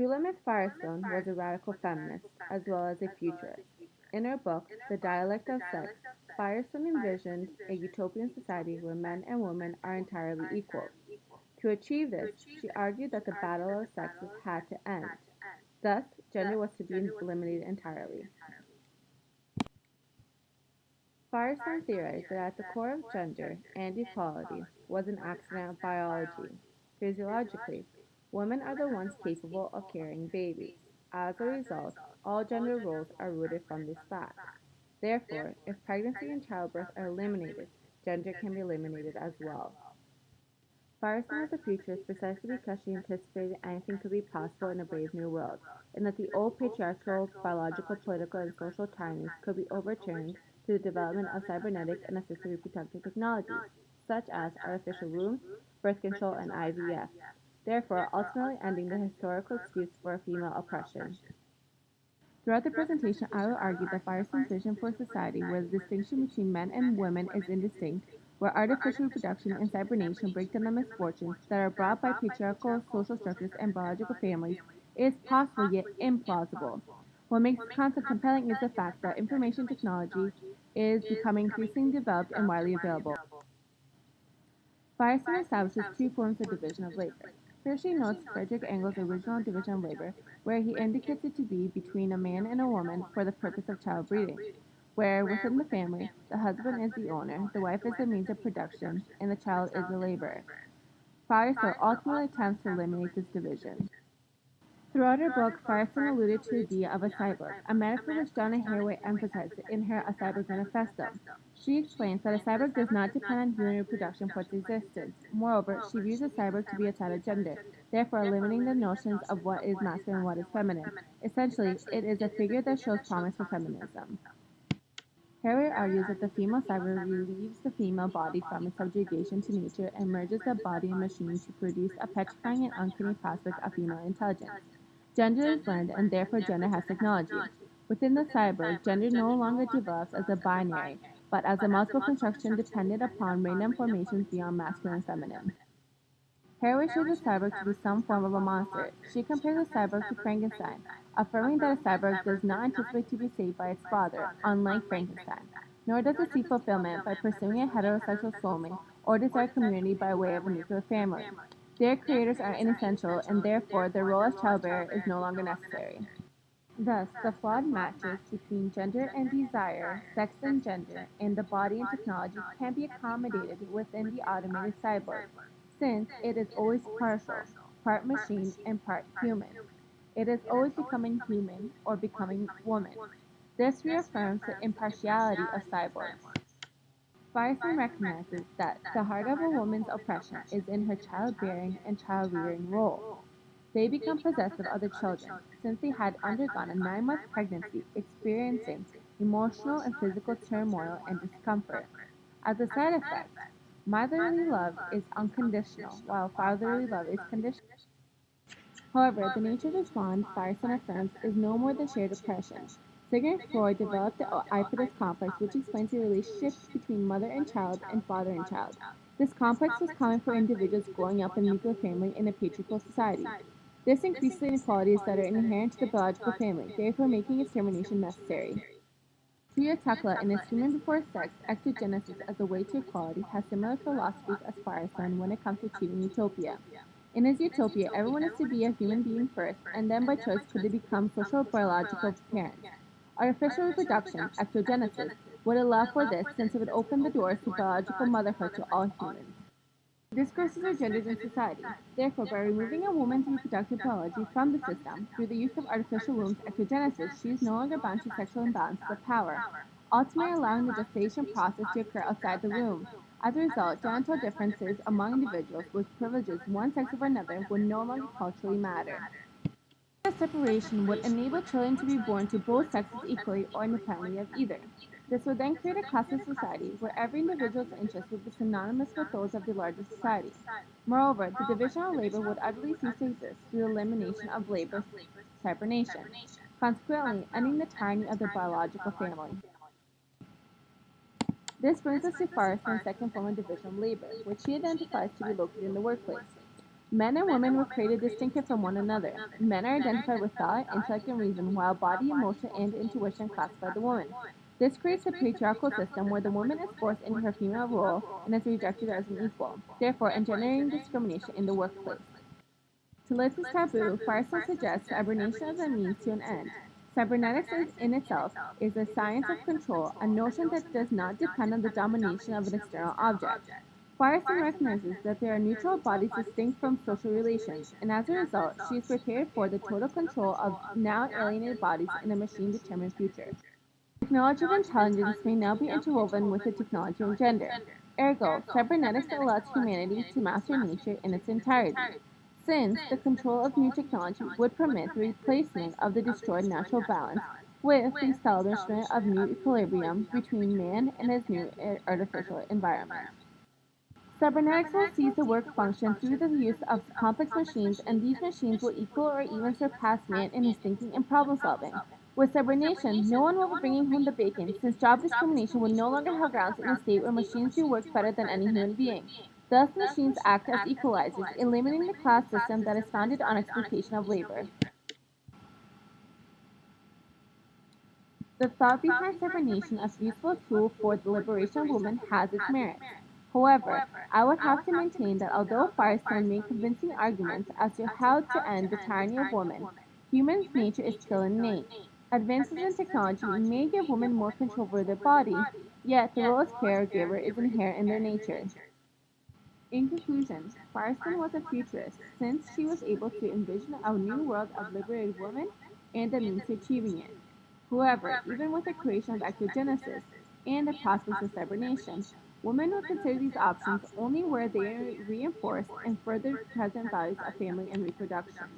Shulamith Firestone was a radical feminist as well as a futurist. In her book, The Dialect of Sex, Firestone envisioned a utopian society where men and women are entirely equal. To achieve this, she argued that the battle of sexes had to end. Thus, gender was to be eliminated entirely. Firestone theorized that at the core of gender and equality was an accident of biology. Physiologically, women are the ones capable of carrying babies. As a result, all gender roles are rooted from this fact. Therefore, if pregnancy and childbirth are eliminated, gender can be eliminated as well. Firestone was a futurist precisely because she anticipated anything could be possible in a brave new world, and that the old patriarchal, biological, political, and social tyrannies could be overturned through the development of cybernetic and assisted reproductive technologies, such as artificial wombs, birth control, and IVF, therefore ultimately ending the historical excuse for female oppression. Throughout the presentation, I will argue that Firestone's vision for a society where the distinction between men and women is indistinct, where artificial reproduction and cybernation break down the misfortunes that are brought by patriarchal social structures and biological families, is possible yet implausible. What makes the concept compelling is the fact that information technology is becoming increasingly developed and widely available. Firestone establishes two forms of division of labor. First, she notes Frederick Engel's original division of labor, where he indicates it to be between a man and a woman for the purpose of child breeding, where within the family, the husband is the owner, the wife is the means of production, and the child is the laborer. Firestone ultimately attempts to eliminate this division. Throughout her book, Firestone alluded to the idea of a cyborg, a metaphor which Donna Haraway emphasized in her A Cyborg Manifesto. She explains that a cyborg does not depend on human reproduction for its existence. Moreover, she views a cyborg to be a side of gender, therefore eliminating the notions of what is masculine and what is feminine. Essentially, it is a figure that shows promise for feminism. Haraway argues that the female cyborg relieves the female body from its subjugation to nature and merges the body and machine to produce a petrifying and uncanny prospect of female intelligence. Gender is learned, and therefore gender has technology. Within the cyborg, gender no longer develops as a binary, but as a multiple construction dependent upon random formations beyond masculine and feminine. Haraway shows the cyborg to be some form of a monster. She compares the cyborg to Frankenstein, affirming that a cyborg does not anticipate to be saved by its father, unlike Frankenstein, nor does it seek fulfillment by pursuing a heterosexual soulmate or desire community by way of a nuclear family. Their creators are inessential, and therefore their role as childbearer is no longer necessary. Thus, the flawed matches between gender and desire, sex and gender, and the body and technology can be accommodated within the automated cyborg, since it is always partial, part machine and part human. It is always becoming human or becoming woman. This reaffirms the impartiality of cyborgs. Firestone recognizes that the heart of a woman's oppression is in her childbearing and child-rearing role. They become possessive of the children, since they had undergone a 9-month pregnancy, experiencing emotional and physical turmoil and discomfort. As a side effect, motherly love is unconditional, while fatherly love is conditional. However, the nature of this bond, Firestone affirms, is no more than shared oppression. Sigmund Freud developed the Oedipus complex, which explains the relationship between mother and child and father and child. This complex was common for individuals growing up in a nuclear family in a patriarchal society. This increases the inequalities that are inherent to the biological family, therefore making its termination necessary. Priya Tekla, in his Human Before Sex, Ectogenesis as a Way to Equality, has similar philosophies as Firestone when it comes to achieving utopia. In his utopia, everyone is to be a human being first, and then by choice could they become social biological parents. Artificial reproduction, ectogenesis, would allow for this since it would open the doors to biological motherhood to all humans. Discourses are gendered in society. Therefore, by removing a woman's reproductive biology from the system through the use of artificial wombs ectogenesis, she is no longer bound to sexual imbalances of power, ultimately allowing the gestation process to occur outside the womb. As a result, genital differences among individuals with privileges one sex over another would no longer culturally matter. This separation would enable children to be born to both sexes equally or independently of either. This would then create a classless society where every individual's interests would be synonymous with those of the larger society. Moreover, the division of labor would utterly cease to exist through the elimination of labor hibernation, consequently ending the tyranny of the biological family. This brings us to Firestone's second form of division of labor, which she identifies to be located in the workplace. Men and women were created distinctive from one another. Men are identified with thought, intellect, and reason, while body, emotion, and intuition classify the woman. This creates a patriarchal system where the woman is forced into her female role and is rejected as an equal, therefore engendering discrimination in the workplace. To lift this taboo, Firestone suggests cybernation as a means to an end. Cybernetics in itself is a science of control, a notion that does not depend on the domination of an external object. Firestone recognizes that there are neutral bodies distinct from social relations, and as a result, she is prepared for the total control of now alienated bodies in a machine determined future. Technology of intelligence may now be interwoven with the technology of gender. Ergo, cybernetics allows humanity to master nature in its entirety, since the control of new technology would permit the replacement of the destroyed natural balance with the establishment of new equilibrium between man and his new artificial environment. Cybernetics will seize the work function through the use of complex machines, and these machines will equal or even surpass man in his thinking and problem solving. With cybernation, no one will be bringing home the bacon, since job discrimination would no longer have grounds in a state where machines do work better than any human being. Thus, machines act as equalizers, eliminating the class system that is founded on exploitation of labor. The thought behind cybernation as a useful tool for the liberation of women has its merits. However, I would have to maintain that although Firestone made convincing arguments as to how to end the tyranny of women, human nature is still innate. Advances in technology may give women more control over their body, yet the role as caregiver is inherent in their nature. In conclusion, Firestone was a futurist since she was able to envision a new world of liberated women and the means to achieving it. However, even with the creation of ectogenesis and the prospects of cybernation, women would consider these options only where they reinforce and further present values of family and reproduction.